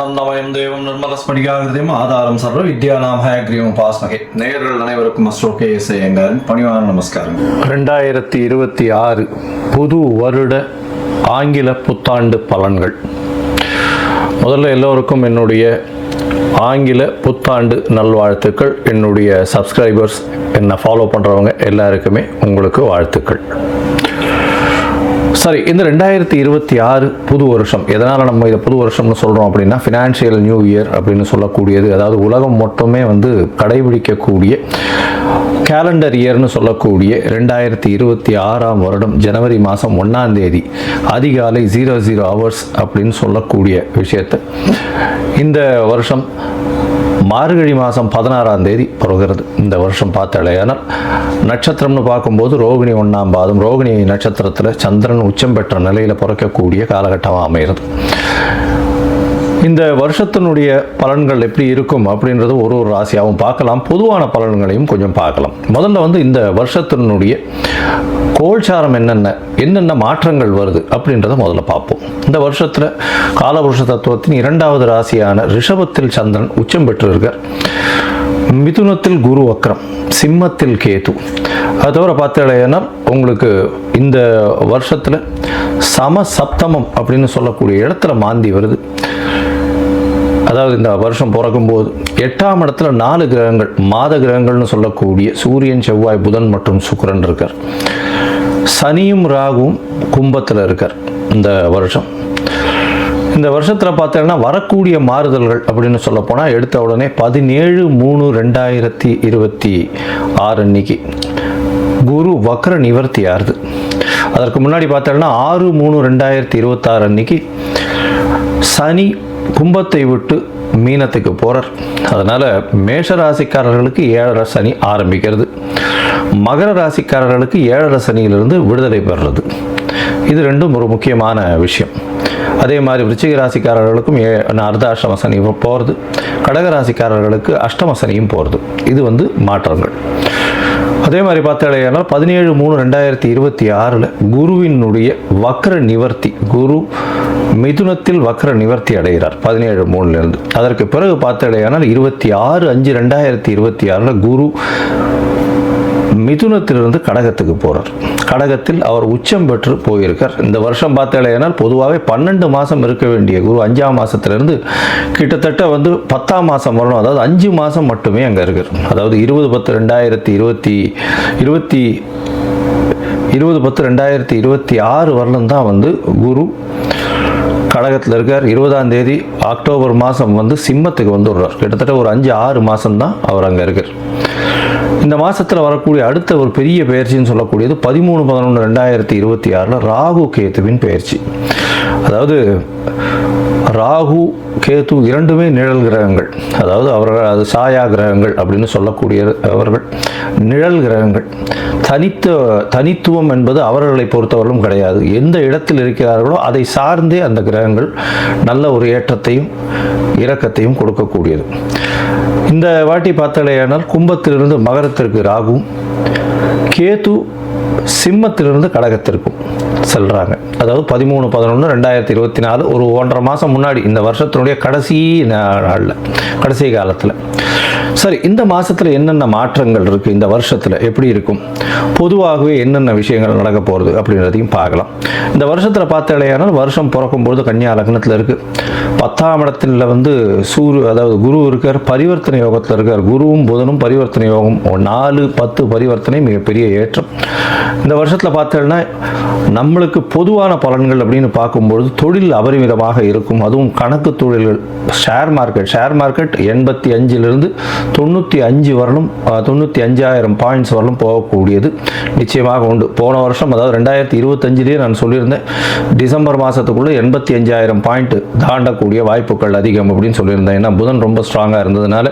ஞானானந்தமயம் தேவம் நிர்மலஸ்படிகாகிருதியும் ஆதாரம் சர்வ வித்யானாம் ஹயக்ரீவம் உபாஸ்மகே. நேயர்கள் அனைவருக்கும் அஸ்ட்ரோ KS ஐயங்காரின் பணிவான நமஸ்காரம். 2026 புது வருட ஆங்கில புத்தாண்டு பலன்கள். முதல்ல எல்லோருக்கும் என்னுடைய ஆங்கில புத்தாண்டு நல்வாழ்த்துக்கள். என்னுடைய சப்ஸ்கிரைபர்ஸ், என்னை ஃபாலோ பண்ணுறவங்க எல்லாருக்குமே உங்களுக்கு வாழ்த்துக்கள். சரி, இந்த 2026 புது வருஷம், எதனால் நம்ம இதை புது வருஷம்னு சொல்கிறோம் அப்படின்னா, ஃபினான்ஷியல் நியூ இயர் அப்படின்னு சொல்லக்கூடியது, அதாவது உலகம் மொத்தமே கடைபிடிக்கக்கூடிய கேலண்டர் இயர்னு சொல்லக்கூடிய 2026 வருடம் ஜனவரி மாதம் 1ஆம் தேதி அதிகாலை 00 hours அப்படின்னு சொல்லக்கூடிய விஷயத்தை இந்த வருஷம் மார்கழி மாதம் 16ஆம் தேதி பிறகுறது. இந்த வருஷம் பார்த்தாலேயானால் நட்சத்திரம்னு பார்க்கும்போது ரோகிணி 1ஆம் பாதம், ரோகிணி நட்சத்திரத்தில் சந்திரன் உச்சம் பெற்ற நிலையில் பிறக்கக்கூடிய காலகட்டமாக அமைகிறது. இந்த வருஷத்தினுடைய பலன்கள் எப்படி இருக்கும் அப்படின்றது ஒரு ராசியாகவும் பார்க்கலாம், பொதுவான பலன்களையும் கொஞ்சம் பார்க்கலாம். முதல்ல இந்த வருஷத்தினுடைய கோல்சாரம் என்னென்ன மாற்றங்கள் வருது அப்படின்றத முதல்ல பார்ப்போம். இந்த வருஷத்தில் காலபுருஷ தத்துவத்தின் 2வது ராசியான ரிஷபத்தில் சந்திரன் உச்சம் பெற்று இருக்கார், மிதுனத்தில் குரு வக்ரம், சிம்மத்தில் கேது. அது தவிர பார்த்தீங்கன்னா உங்களுக்கு இந்த வருஷத்தில் சமசப்தமம் அப்படின்னு சொல்லக்கூடிய இடத்துல மாந்தி வருது. அதாவது இந்த வருஷம் பிறக்கும்போது 8ஆம் இடத்துல 4 கிரகங்கள், மாத கிரகங்கள்னு சொல்லக்கூடிய சூரியன், செவ்வாய், புதன் மற்றும் சுக்கிரன் இருக்கார். சனியும் ராகுவும் கும்பத்தில் இருக்கார். இந்த வருஷம் இந்த வருஷத்தில் பார்த்தீங்கன்னா வரக்கூடிய மாறுதல்கள் அப்படின்னு சொல்ல போனால், எடுத்த உடனே 17/3/2026 அன்னைக்கு குரு வக்ர நிவர்த்தி ஆறுது. அதற்கு முன்னாடி பார்த்தீங்கன்னா 6/3/2026 அன்னைக்கு சனி கும்பத்தை விட்டு மீனத்துக்கு போகிறார். அதனால் மேஷ ராசிக்காரர்களுக்கு 7.5 சனி ஆரம்பிக்கிறது, மகர ராசிக்காரர்களுக்கு 7.5 சனியிலிருந்து விடுதலை பெறுறது. இது ரெண்டும் ஒரு முக்கியமான விஷயம். அதே மாதிரி விருச்சிக ராசிக்காரர்களுக்கும் அர்த்தாஷ்டம சனி போகிறது, கடக ராசிக்காரர்களுக்கு அஷ்டம சனியும் போகிறது. இது மாற்றங்கள். அதே மாதிரி பார்த்தாலேயானால் 17/3/2026 குருவினுடைய வக்ர நிவர்த்தி, குரு மிதுனத்தில் வக்ர நிவர்த்தி அடைகிறார் 17/3 அதற்கு பிறகு பார்த்தாலேயானால் 26/5/2026 குரு மிதுனத்திலிருந்து கடகத்துக்கு போகிறார். கடகத்தில் அவர் உச்சம் பெற்று போயிருக்கார். இந்த வருஷம் பார்த்தாலேயானால் பொதுவாகவே 12 மாதம் இருக்க வேண்டிய குரு 5ஆம் மாதத்திலிருந்து கிட்டத்தட்ட 10ஆம் மாதம் வரணும். அதாவது 5 மாதம் மட்டுமே அங்கே இருக்கார். அதாவது 20/10/2026 வரலும் தான் குரு கடகத்தில் இருக்கார். 20ஆம் தேதி அக்டோபர் மாதம் சிம்மத்துக்கு வந்துடுறார். கிட்டத்தட்ட ஒரு 5-6 மாதம் தான் அவர் அங்கே இருக்கார். இந்த மாதத்தில் வரக்கூடிய அடுத்த ஒரு பெரிய பயிற்சின்னு சொல்லக்கூடியது 13/11/2026 ராகு கேத்துவின் பயிற்சி. அதாவது ராகு கேது இரண்டுமே நிழல் கிரகங்கள், அதாவது அவர்கள் அது சாயா கிரகங்கள் அப்படின்னு சொல்லக்கூடிய அவர்கள் நிழல் கிரகங்கள். தனித்துவம் என்பது அவர்களை பொறுத்தவரையிலும் கிடையாது. எந்த இடத்தில் இருக்கிறார்களோ அதை சார்ந்தே அந்த கிரகங்கள் நல்ல ஒரு ஏற்றத்தையும் இரக்கத்தையும் கொடுக்கக்கூடியது. இந்த வாட்டி பார்த்தாலேயானால் கும்பத்திலிருந்து மகரத்திற்கு ராகுவும், கேது சிம்மத்திலிருந்து கடகத்திற்கும் செல்றாங்க. அதாவது 13/11/2024 ஒரு 1.5 மாதம் முன்னாடி, இந்த வருஷத்தினுடைய கடைசி நாளில், கடைசி காலத்தில். சரி, இந்த மாதத்தில் என்னென்ன மாற்றங்கள் இருக்குது, இந்த வருஷத்தில் எப்படி இருக்கும், பொதுவாகவே என்னென்ன விஷயங்கள் நடக்க போகிறது அப்படின்றதையும் பார்க்கலாம். இந்த வருஷத்தில் பார்த்தாலேயானால் வருஷம் பிறக்கும்போது கன்னியா லக்னத்தில் இருக்குது. 10ஆம் இடத்துல அதாவது குரு இருக்கார், பரிவர்த்தனை யோகத்தில் இருக்கார். குருவும் புதனும் பரிவர்த்தனை யோகம், 4-10 பரிவர்த்தனை மிகப்பெரிய ஏற்றம். இந்த வருஷத்தில் பார்த்தோம்னா நம்மளுக்கு பொதுவான பலன்கள் அப்படின்னு பார்க்கும்பொழுது தொழில் அபரிமிதமாக இருக்கும். அதுவும் கணக்கு தொழில்கள், ஷேர் மார்க்கெட் 85 95 வரலும் 95,000 பாயிண்ட்ஸ் வரலும் போகக்கூடியது நிச்சயமாக உண்டு. போன வருஷம், அதாவது 2025 நான் சொல்லியிருந்தேன், டிசம்பர் மாதத்துக்குள்ளே 85,000 பாயிண்ட் தாண்டக்கூடிய வாய்ப்புகள் அதிகம் அப்படின்னு சொல்லியிருந்தேன். ஏன்னா புதன் ரொம்ப ஸ்ட்ராங்காக இருந்ததுனால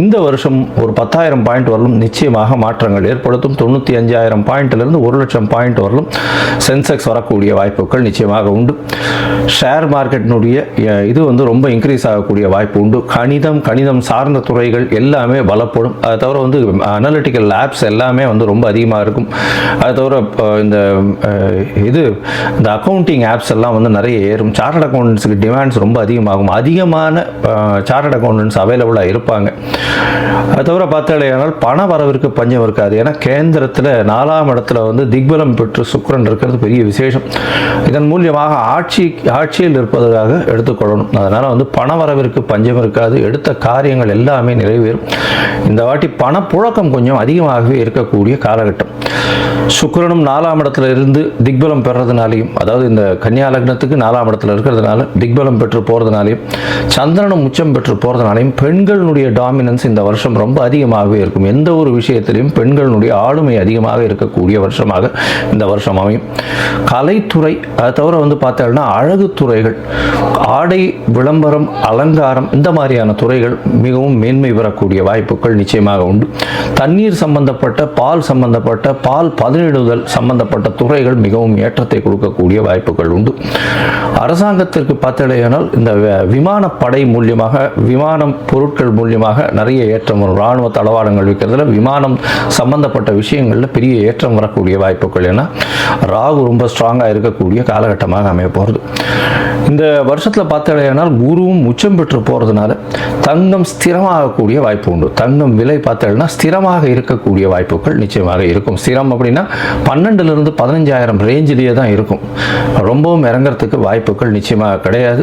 இந்த வருஷம் ஒரு 10,000 பாயிண்ட் வரலும் நிச்சயமாக மாற்றங்கள் ஏற்படுத்தும். 95,000 பாயிண்ட்லேருந்து 1,00,000 பாயிண்ட் வரலும் சென்செக்ஸ் வரக்கூடிய வாய்ப்புகள் நிச்சயமாக உண்டு. ஷேர் மார்க்கெட்டினுடைய இது ரொம்ப இன்க்ரீஸ் ஆகக்கூடிய வாய்ப்பு உண்டு. கணிதம் சார்ந்த துறைகள் எல்லாமே பலப்படும். அதை தவிர வந்து அனலிட்டிக்கல் லேப்ஸ் எல்லாமே வந்து ரொம்ப அதிகமாக இருக்கும். அதை தவிர இந்த அக்கௌண்டிங் ஆப்ஸ் எல்லாம் வந்து நிறைய ஏறும். சார்ட்டர்ட் அக்கௌண்டன்ஸுக்கு டிமாண்ட்ஸ் ரொம்ப அதிகமாகும். அதிகமான சார்ட்டர்ட் அக்கௌண்டன்ஸ் அவைலபிளாக இருப்பாங்க. அதை தவிர பார்த்தாலேயானால் பண வரவிற்கு பஞ்சம் இருக்காது. ஏன்னா கேந்திரத்தில் 4ஆம் இடத்துல வந்து திக்பலம் பெற்று சுக்கிரன் இருக்கிறது பெரிய விசேஷம். இதன் மூலியமாக ஆட்சியில் இருப்பதாக எடுத்துக்கொள்ளணும். அதனால் வந்து பண வரவிற்கு பஞ்சம் இருக்காது. எடுத்த காரியங்கள் எல்லாமே நிறைவேறும். இந்த வாட்டி பணப்புழக்கம் கொஞ்சம் அதிகமாகவே இருக்கக்கூடிய காலகட்டம். சுக்கிரனும் 4ஆம் இடத்துல இருந்து திக்பலம் பெறதுனாலையும், அதாவது இந்த கன்னியா லக்னத்துக்கு 4ஆம் இடத்துல இருக்கிறதுனால திக்பலம் பெற்று போகிறதுனாலையும், சந்திரனும் உச்சம் பெற்று போகிறதுனாலையும் பெண்களுடைய டாமினன்ஸ் இந்த வருஷம் ரொம்ப அதிகமாகவே இருக்கும். எந்த ஒரு விஷயத்திலையும் பெண்களுடைய ஆளுமை அதிகமாக இருக்கக்கூடிய வருஷமாக இந்த வருஷம் அமையும். கலைத்துறை, அதை தவிர வந்து பார்த்தோம்னா அழகு துறைகள், ஆடை விளம்பரம், அலங்காரம், இந்த மாதிரியான துறைகள் மிகவும் மேன்மை பெறக்கூடிய வாய்ப்புகள் நிச்சயமாக உண்டு. தண்ணீர் சம்பந்தப்பட்ட, பால் சம்பந்தப்பட்ட, பால் பதனிடுதல் சம்பந்தப்பட்ட துறைகள் மிகவும் ஏற்றத்தை கொடுக்கக்கூடிய வாய்ப்புகள் உண்டு. அரசாங்கத்திற்கு பார்த்தடையானால் இந்த விமானப்படை மூலியமாக, விமானம் பொருட்கள் மூலியமாக நிறைய ஏற்றம் வரும். இராணுவ தளவாடங்கள் விற்கிறதுல விமானம் சம்பந்தப்பட்ட விஷயங்களில் பெரிய ஏற்றம் வரக்கூடிய வாய்ப்புகள். ஏன்னா ராகு ரொம்ப ஸ்ட்ராங்காக இருக்கக்கூடிய காலகட்டமாக அமைய போகிறது. இந்த வருஷத்தில் பார்த்தடையானால் குருவும் உச்சம் பெற்று போகிறதுனால தங்கம் ஸ்திரமாகக்கூடிய வாய்ப்பு உண்டு. தங்கம் விலை பார்த்தோம்னா ஸ்திரமாக இருக்கக்கூடிய வாய்ப்புகள் நிச்சயமாக இருக்கும். ஸ்திரம் அப்படின்னா 12,000 to 15,000 ரேஞ்சிலேயே தான் இருக்கும். ரொம்பவும் இறங்கிறதுக்கு வாய்ப்புகள் நிச்சயமாக கிடையாது.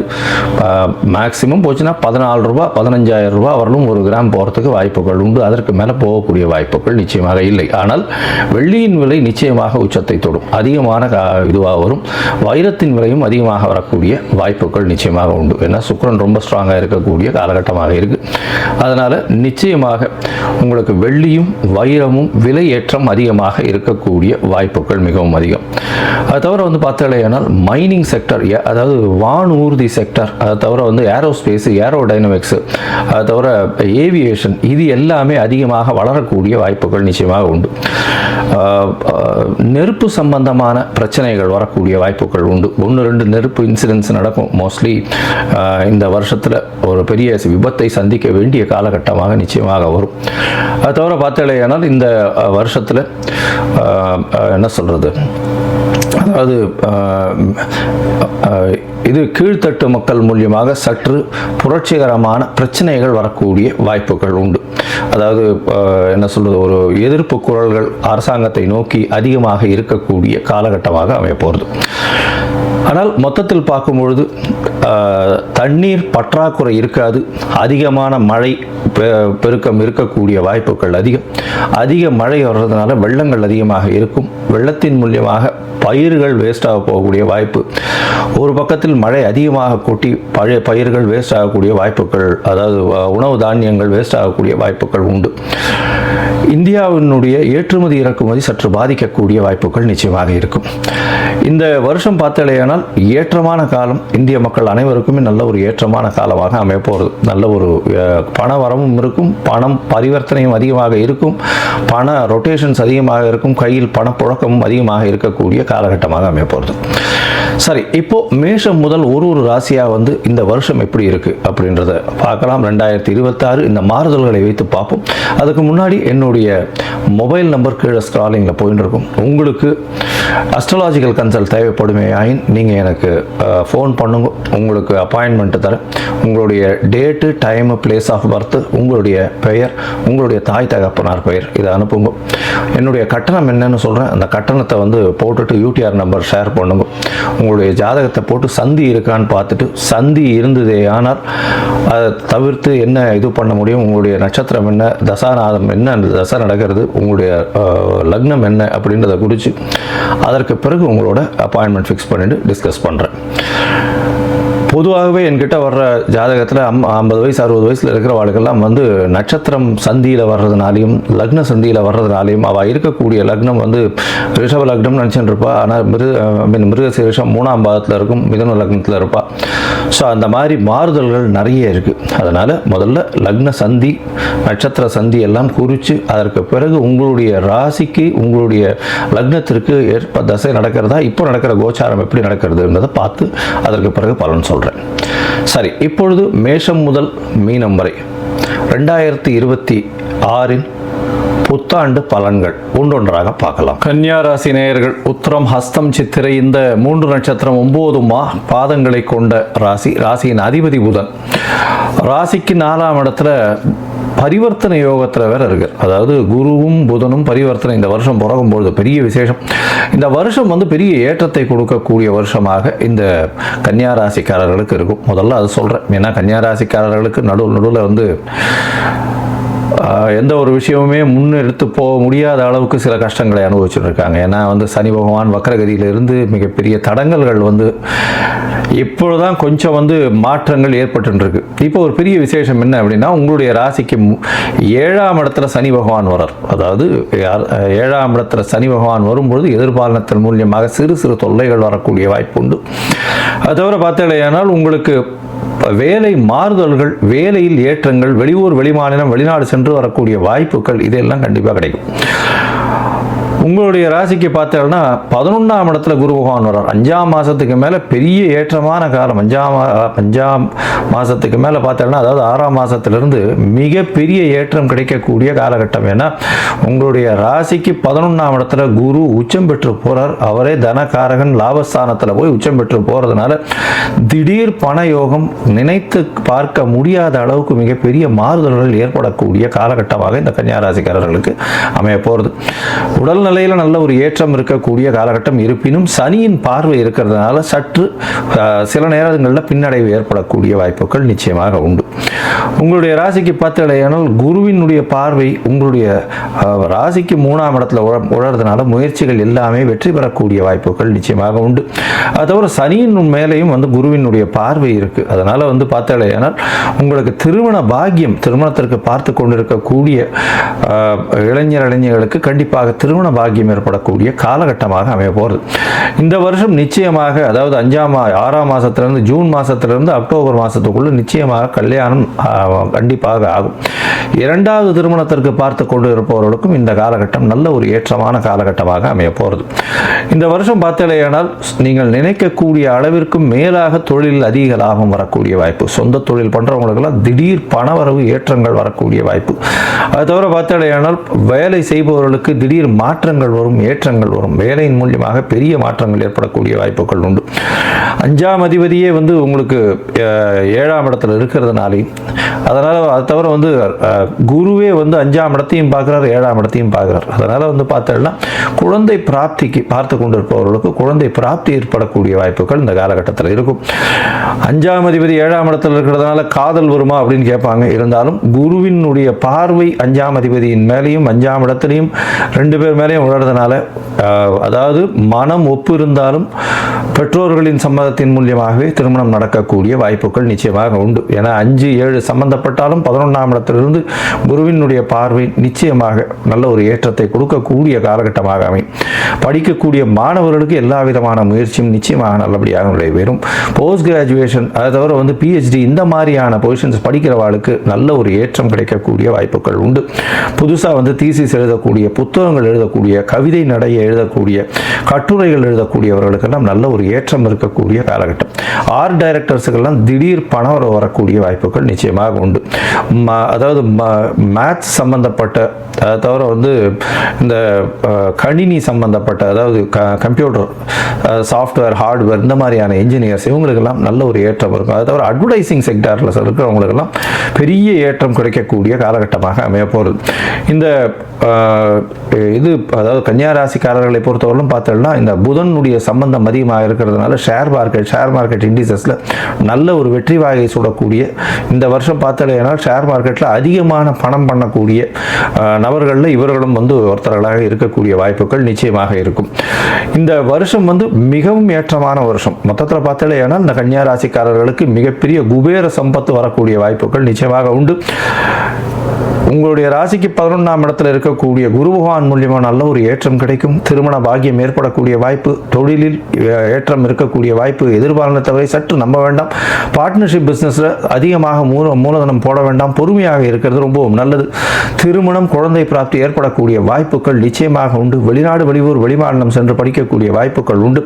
மேக்சிமம் போச்சுன்னா 14 ரூபா 15,000 ரூபா வரலும் ஒரு கிராம் போகிறதுக்கு வாய்ப்புகள் உண்டு. அதற்கு மேலே போகக்கூடிய வாய்ப்புகள் நிச்சயமாக இல்லை. ஆனால் வெள்ளியின் விலை நிச்சயமாக உச்சத்தை தொடும், அதிகமான இதுவாக வரும். வைரத்தின் விலையும் அதிகமாக வரக்கூடிய வாய்ப்புகள் நிச்சயமாக உண்டு. ஏன்னா சுக்கிரன் ரொம்ப ஸ்ட்ராங்காக இருக்கக்கூடிய காலகட்டமாக இருக்கு. அதனால நிச்சயமாக உங்களுக்கு வெள்ளியும் வைரமும் விலை ஏற்றம் அதிகமாக இருக்கக்கூடிய வாய்ப்புகள் மிகவும் அதிகம். அதை தவிர வந்து பார்த்தாலேயானால் மைனிங் செக்டர், அதாவது வானூர்தி செக்டர், அதை தவிர வந்து ஏரோஸ்பேஸ், ஏரோடைனமிக்ஸ், அதை தவிர ஏவியேஷன், இது எல்லாமே அதிகமாக வளரக்கூடிய வாய்ப்புகள் நிச்சயமாக உண்டு. நெருப்பு சம்பந்தமான பிரச்சனைகள் வரக்கூடிய வாய்ப்புகள் உண்டு. 1-2 நெருப்பு இன்சிடென்ட்ஸ் நடக்கும். மோஸ்ட்லி இந்த வருஷத்தில் ஒரு பெரிய விபத்தை சந்திக்க வேண்டிய காலகட்டமாக நிச்சயமாக வரும். அது தவிர பார்த்தாலேயானால் இந்த வருஷத்தில் என்ன சொல்கிறது, அதாவது இது கீழ்த்தட்டு மக்கள் மூலியமாக சற்று புரட்சிகரமான பிரச்சனைகள் வரக்கூடிய வாய்ப்புகள் உண்டு. அதாவது என்ன சொல்றது, ஒரு எதிர்ப்பு குரல்கள் அரசாங்கத்தை நோக்கி அதிகமாக இருக்கக்கூடிய காலகட்டமாக அமைய போகிறது. ஆனால் மொத்தத்தில் பார்க்கும்பொழுது தண்ணீர் பற்றாக்குறை இருக்காது. அதிகமான மழை பெருக்கம் இருக்கக்கூடிய வாய்ப்புகள் அதிக மழை வர்றதுனால வெள்ளங்கள் அதிகமாக இருக்கும். வெள்ளத்தின் மூலியமாக பயிர்கள் வேஸ்டாக போகக்கூடிய வாய்ப்பு. ஒரு பக்கத்தில் மழை அதிகமாக கொட்டி பழைய பயிர்கள் வேஸ்ட் ஆகக்கூடிய வாய்ப்புகள், அதாவது உணவு தானியங்கள் வேஸ்ட் ஆகக்கூடிய வாய்ப்புகள் உண்டு. இந்தியாவினுடைய ஏற்றுமதி இறக்குமதி சற்று பாதிக்கக்கூடிய வாய்ப்புகள் நிச்சயமாக இருக்கும். இந்த வருஷம் பார்த்தாலேயானால் ஏற்றமான காலம். இந்திய மக்கள் அனைவருக்குமே நல்ல ஒரு ஏற்றமான காலமாக அமைய போகிறது. நல்ல ஒரு பண வரவும் இருக்கும், பணம் பரிவர்த்தனையும் அதிகமாக இருக்கும், பண ரொட்டேஷன்ஸ் அதிகமாக இருக்கும், கையில் பணப்புழக்கமும் அதிகமாக இருக்கக்கூடிய காலகட்டமாக அமைய போகிறது. சரி, இப்போ மேஷம் முதல் ஒரு ராசியாக வந்து இந்த வருஷம் எப்படி இருக்கு அப்படின்றத பார்க்கலாம். 2026 இந்த மாறுதல்களை வைத்து பார்ப்போம். அதுக்கு முன்னாடி என்னுடைய மொபைல் நம்பர் கீழே ஸ்க்ராலிங்கில் போயிட்டு இருக்கும். உங்களுக்கு அஸ்ட்ராலாஜிக்கல் கன்சல்ட் தேவைப்படுமே ஆயின் நீங்கள் எனக்கு ஃபோன் பண்ணுங்க. உங்களுக்கு அப்பாயின்மெண்ட் தரேன். உங்களுடைய date, time, place of birth, உங்களுடைய பெயர், உங்களுடைய தாய் தகப்பனார் பெயர், இதை அனுப்புங்க. என்னுடைய கட்டணம் என்னன்னு சொல்கிறேன். அந்த கட்டணத்தை வந்து போட்டுட்டு யூடிஆர் நம்பர் ஷேர் பண்ணுங்க. உங்களுடைய ஜாதகத்தை போட்டு சந்தி இருக்கான்னு பார்த்துட்டு, சந்தி இருந்ததே ஆனால் அதை தவிர்த்து என்ன இது பண்ண முடியும், உங்களுடைய நட்சத்திரம் என்ன, தசாநாதம் என்ன, அந்த தசை நடக்கிறது, உங்களுடைய லக்னம் என்ன அப்படின்றத குறித்து அதற்கு பிறகு உங்களோட அப்பாயின்மெண்ட் ஃபிக்ஸ் பண்ணிட்டு டிஸ்கஸ் பண்ணுறேன். பொதுவாகவே என்கிட்ட வர்ற ஜாதகத்தில் 50 வயசு 60 வயசில் இருக்கிற வாழ்க்கெல்லாம் வந்து நட்சத்திரம் சந்தியில் வர்றதுனாலையும் லக்ன சந்தியில் வர்றதுனாலையும் அவள் இருக்கக்கூடிய லக்னம் வந்து ரிஷப லக்னம் நினச்சிட்டு இருப்பா. ஆனால் மிருகசீரிஷம் 3ஆம் பாதத்தில் இருக்கும், மிதுன லக்னத்தில் இருப்பாள். ஸோ அந்த மாதிரி மாறுதல்கள் நிறைய இருக்குது. அதனால் முதல்ல லக்ன சந்தி, நட்சத்திர சந்தி எல்லாம் குறித்து அதற்கு பிறகு உங்களுடைய ராசிக்கு, உங்களுடைய லக்னத்திற்கு ஏற்ப தசை நடக்கிறதா, இப்போ நடக்கிற கோச்சாரம் எப்படி நடக்கிறதுன்றதை பார்த்து அதற்கு பிறகு பலன் சொல்கிறேன். சரி, இப்பொழுது மேஷம் முதல் மீனம் வரை 2026 புத்தாண்டு பலன்கள் ஒன்றொன்றாக பார்க்கலாம். கன்னியா ராசி நேயர்கள், உத்திரம், ஹஸ்தம், சித்திரை இந்த 3 நட்சத்திரம் 9 பாதங்களை கொண்ட ராசி. ராசியின் அதிபதி புதன். ராசிக்கு 4ஆம் இடத்துல பரிவர்த்தனை யோகத்தில் வேற இருக்கு. அதாவது குருவும் புதனும் பரிவர்த்தனை இந்த வருஷம் பிறகும்போது பெரிய விசேஷம். இந்த வருஷம் பெரிய ஏற்றத்தை கொடுக்கக்கூடிய வருஷமாக இந்த கன்னியா ராசிக்காரர்களுக்கு இருக்கும். முதல்ல அது சொல்கிறேன். ஏன்னா கன்னியா ராசிக்காரர்களுக்கு நடுவில் எந்த ஒரு விஷயமுமே முன்னெடுத்து போக முடியாத அளவுக்கு சில கஷ்டங்களை அனுபவிச்சுட்டு இருக்காங்க. ஏன்னா சனி பகவான் வக்கரகதியிலிருந்து மிகப்பெரிய தடங்கல்கள் இப்பொழுதுதான் கொஞ்சம் மாற்றங்கள் ஏற்பட்டுருக்கு. இப்போ ஒரு பெரிய விசேஷம் என்ன அப்படின்னா, உங்களுடைய ராசிக்கு 7ஆம் இடத்துல சனி பகவான் வரார். அதாவது 7ஆம் இடத்துல சனி பகவான் வரும்பொழுது எதிர்பாலனத்தின் மூலியமாக சிறு சிறு தொல்லைகள் வரக்கூடிய வாய்ப்பு உண்டு. அது தவிர பார்த்தீங்கன்னா உங்களுக்கு வேலை மாறுதல்கள், வேலையில் ஏற்றங்கள், வெளியூர், வெளிமாநிலம், வெளிநாடு சென்று வரக்கூடிய வாய்ப்புகள் இதெல்லாம் கண்டிப்பாக கிடைக்கும். உங்களுடைய ராசிக்கு பார்த்தீங்கன்னா 11ஆம் இடத்துல குரு பகவான் வர்றார். 5ஆம் மாதத்துக்கு மேலே பெரிய ஏற்றமான காலம். 5ஆம் மாதத்துக்கு மேலே பார்த்தீங்கன்னா, அதாவது 6ஆம் மாதத்திலிருந்து மிகப்பெரிய ஏற்றம் கிடைக்கக்கூடிய காலகட்டம். ஏன்னா உங்களுடைய ராசிக்கு 11ஆம் இடத்துல குரு உச்சம் பெற்று போகிறார். அவரே தனகாரகன் லாபஸ்தானத்தில் போய் உச்சம் பெற்று போகிறதுனால திடீர் பண யோகம், நினைத்து பார்க்க முடியாத அளவுக்கு மிகப்பெரிய மாறுதல்கள் ஏற்படக்கூடிய காலகட்டமாக இந்த கன்னியா ராசிக்காரர்களுக்கு அமைய போகிறது. உடல் நிலையில் நல்ல ஒரு ஏற்றம் இருக்கக்கூடிய காலகட்டம். இருப்பினும் சனியின் பார்வை இருக்கிறதுனால சற்று சில நேரங்களில் பின்னடைவு ஏற்படக்கூடிய வாய்ப்புகள் நிச்சயமாக உண்டு. உங்களுடைய ராசிக்கு பார்த்தீங்கன்னா குருவினுடைய பார்வை உங்களுடைய ராசிக்கு 3ஆம் இடத்துல உழறதுனால முயற்சிகள் எல்லாமே வெற்றி பெறக்கூடிய வாய்ப்புகள் நிச்சயமாக உண்டு. அது தவிர சனியின் மேலேயும் குருவினுடைய பார்வை இருக்கு. அதனால பார்த்தீங்கன்னா உங்களுக்கு திருமண பாக்கியம், திருமணத்திற்கு பார்த்து கொண்டிருக்கக்கூடிய இளைஞர்களுக்கு கண்டிப்பாக திருமண பாக்கியம் ஏற்படக்கூடிய காலகட்டமாக அமைய போகிறது. இந்த வருஷம் நிச்சயமாக, அதாவது 6ஆம் மாதத்திலிருந்து ஜூன் மாதத்திலிருந்து அக்டோபர் மாதத்துக்குள்ள நிச்சயமாக கல்யாணம் கண்டிப்பாக ஆகும். 2வது திருமணத்திற்கு பார்த்து கொண்டு இருப்பவர்களுக்கும் இந்த காலகட்டம் நல்ல ஒரு ஏற்றமான காலகட்டமாக அமைய போகிறது. இந்த வருஷம் பார்த்தீங்கன்னால் நீங்கள் நினைக்கக்கூடிய அளவிற்கும் மேலாக தொழில் அதிக லாபம் வரக்கூடிய வாய்ப்பு. சொந்த தொழில் பண்ணுறவங்களுக்கெல்லாம் திடீர் பணவரவு ஏற்றங்கள் வரக்கூடிய வாய்ப்பு. அது தவிர பார்த்தீங்கன்னால் வேலை செய்பவர்களுக்கு திடீர் மாற்றங்கள் வரும், ஏற்றங்கள் வரும். வேலையின் மூலியமாக பெரிய மாற்றங்கள் ஏற்படக்கூடிய வாய்ப்புகள் உண்டு. 5ஆம் அதிபதியே உங்களுக்கு 7ஆம் இடத்துல இருக்கிறதுனாலே, அதனால் அது தவிர குருவே 5ஆம் இடத்தையும் பார்க்குறார், 7ஆம் இடத்தையும் பார்க்குறார். அதனால் பார்த்தோம்னா குழந்தை பிராப்திக்கு பார்த்து கொண்டிருப்பவர்களுக்கு குழந்தை பிராப்தி ஏற்படக்கூடிய வாய்ப்புகள் இந்த காலகட்டத்தில் இருக்கும். 5ஆம் அதிபதி 7ஆம் இடத்துல இருக்கிறதுனால காதல் வருமா அப்படின்னு கேட்பாங்க. இருந்தாலும் குருவினுடைய பார்வை 5ஆம் அதிபதியின் மேலேயும் 5ஆம் இடத்துலையும் 2 பேர் மேலேயும் உணர்றதுனால, அதாவது மனம் ஒப்பு இருந்தாலும் பெற்றோர்களின் சம்மதத்தின் மூலியமாகவே திருமணம் நடக்கக்கூடிய வாய்ப்புகள் நிச்சயமாக உண்டு. ஏன்னா 5, 7 சம்பந்தப்பட்டாலும் 11ஆம் இடத்திலிருந்து குருவினுடைய பார்வை நிச்சயமாக நல்ல ஒரு ஏற்றத்தை கொடுக்கக்கூடிய காலகட்டமாக அமையும். படிக்கக்கூடிய மாணவர்களுக்கு எல்லா விதமான முயற்சியும் நிச்சயமாக நல்லபடியாக நடைபெறும். போஸ்ட் கிராஜுவேஷன், அதை தவிர PhD இந்த மாதிரியான பொசிஷன்ஸ் படிக்கிறவாளுக்கு நல்ல ஒரு ஏற்றம் கிடைக்கக்கூடிய வாய்ப்புகள் உண்டு. புதுசாக தீசிஸ் எழுதக்கூடிய, புத்தகங்கள் எழுதக்கூடிய, கவிதை நடைய எழுதக்கூடிய, கட்டுரைகள் எழுதக்கூடியவர்களுக்கெல்லாம் நல்ல ஒரு ஏற்றம் இருக்கக்கூடிய காலகட்டம். ஆர்ட் டைரக்டர்ஸுக்கெல்லாம் திடீர் பணம் வரக்கூடிய வாய்ப்புகள் நிச்சயமாக உண்டு. அதாவது மேத்ஸ் சம்பந்தப்பட்ட, அதை தவிர இந்த கணினி சம்பந்தப்பட்ட, அதாவது கம்ப்யூட்டர் சாஃப்ட்வேர், ஹார்ட்வேர் இந்த மாதிரியான இன்ஜினியர்ஸ் இவங்களுக்கெல்லாம் நல்ல ஒரு ஏற்றம் இருக்கும். அதை தவிர அட்வர்டைசிங் செக்டாரில் இருக்கிறவங்களுக்கெல்லாம் பெரிய ஏற்றம் கிடைக்கக்கூடிய காலகட்டமாக அமைய போகிறது. இந்த இது அதாவது கன்னியா ராசிக்காரர்களை பொறுத்தவரைக்கும் பார்த்தோம்னா இந்த புதனுடைய சம்பந்தம் அதிகமாக இருக்கிறதுனால ஷேர் மார்க்கெட் இண்டிசஸில் நல்ல ஒரு வெற்றி வாகை சுடக்கூடிய இந்த வருஷம் பார்த்தோம்னா ஷேர் மார்க்கெட்டில் அதிகமான பணம் பண்ணக்கூடிய நபர்களில் இவர்களும் ஒருத்தர்களாக இருக்கக்கூடிய வாய்ப்புகள் நிச்சயமாக இருக்கும். இந்த வருஷம் மிகவும் ஏற்றமான வருஷம். மொத்தத்தில் பார்த்தோம்னா இந்த கன்னியா ராசிக்காரர்களுக்கு மிகப்பெரிய குபேர சம்பத்து வரக்கூடிய வாய்ப்புகள் நிச்சயமாக உண்டு. உங்களுடைய ராசிக்கு 11ஆம் இடத்துல இருக்கக்கூடிய குரு பகவான் மூலியமாக நல்ல ஒரு ஏற்றம் கிடைக்கும். திருமண பாக்கியம் ஏற்படக்கூடிய வாய்ப்பு, தொழிலில் ஏற்றம் இருக்கக்கூடிய வாய்ப்பு. எதிர்பாலனத்தவரை சற்று நம்ப வேண்டாம். பார்ட்னர்ஷிப் பிஸ்னஸில் அதிகமாக மூலதனம் போட வேண்டாம். பொறுமையாக இருக்கிறது ரொம்பவும் நல்லது. திருமணம், குழந்தை பிராப்தி ஏற்படக்கூடிய வாய்ப்புகள் நிச்சயமாக உண்டு. வெளிநாடு, வெளியூர், வெளிமாநிலம் சென்று படிக்கக்கூடிய வாய்ப்புகள் உண்டு.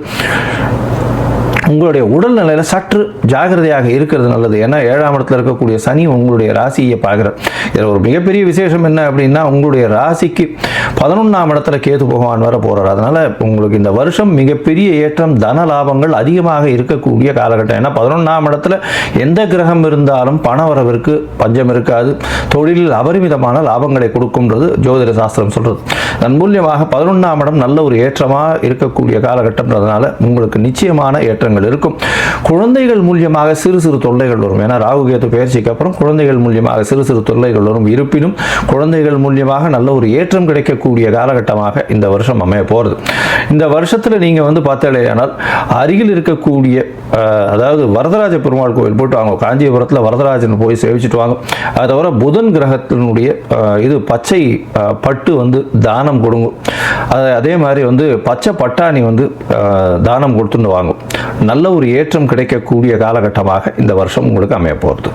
உங்களுடைய உடல்நிலையில் சற்று ஜாகிரதையாக இருக்கிறது நல்லது. ஏன்னா 7ஆம் இடத்துல இருக்கக்கூடிய சனி உங்களுடைய ராசியை பார்க்குறார். இதில் ஒரு மிகப்பெரிய விசேஷம் என்ன அப்படின்னா, உங்களுடைய ராசிக்கு 11ஆம் இடத்துல கேது பகவான் வர போகிறார். அதனால் உங்களுக்கு இந்த வருஷம் மிகப்பெரிய ஏற்றம், தன லாபங்கள் அதிகமாக இருக்கக்கூடிய காலகட்டம். ஏன்னா 11ஆம் இடத்துல எந்த கிரகம் இருந்தாலும் பண வரவிற்கு பஞ்சம் இருக்காது, தொழிலில் அபரிமிதமான லாபங்களை கொடுக்கும்ன்றது ஜோதிட சாஸ்திரம் சொல்கிறது. அதன் மூலியமாக 11ஆம் இடம் நல்ல ஒரு ஏற்றமாக இருக்கக்கூடிய காலகட்டம்ன்றதுனால உங்களுக்கு நிச்சயமான ஏற்றங்கள் இருக்கும். குழந்தைகள் மூலியமாக சிறு சிறு தொல்லைகள் வரும். ஏன்னா ராகு கேது பயிற்சிக்கு அப்புறம் குழந்தைகள் மூலியமாக சிறு சிறு தொல்லைகள் வரும். இருப்பினும் குழந்தைகள் மூலியமாக நல்ல ஒரு ஏற்றம் கிடைக்கக்கூடிய காலகட்டமாக இந்த வருஷம் அமைய போகிறது. இந்த வருஷத்தில் நீங்கள் பார்த்தாலேயானால் அருகில் இருக்கக்கூடிய அதாவது வரதராஜ பெருமாள் கோவில் போட்டு வாங்க. காஞ்சிபுரத்தில் வரதராஜன் போய் சேவிச்சுட்டு வாங்க. அதை தவிர புதன் கிரகத்தினுடைய இது பச்சை பட்டு தானம் கொடுங்க. அதே மாதிரி பச்சை பட்டாணி தானம் கொடுத்துட்டு வாங்க. நல்ல ஒரு ஏற்றம் கிடைக்கக்கூடிய காலகட்டமாக இந்த வருஷம் உங்களுக்கு அமைய போகிறது.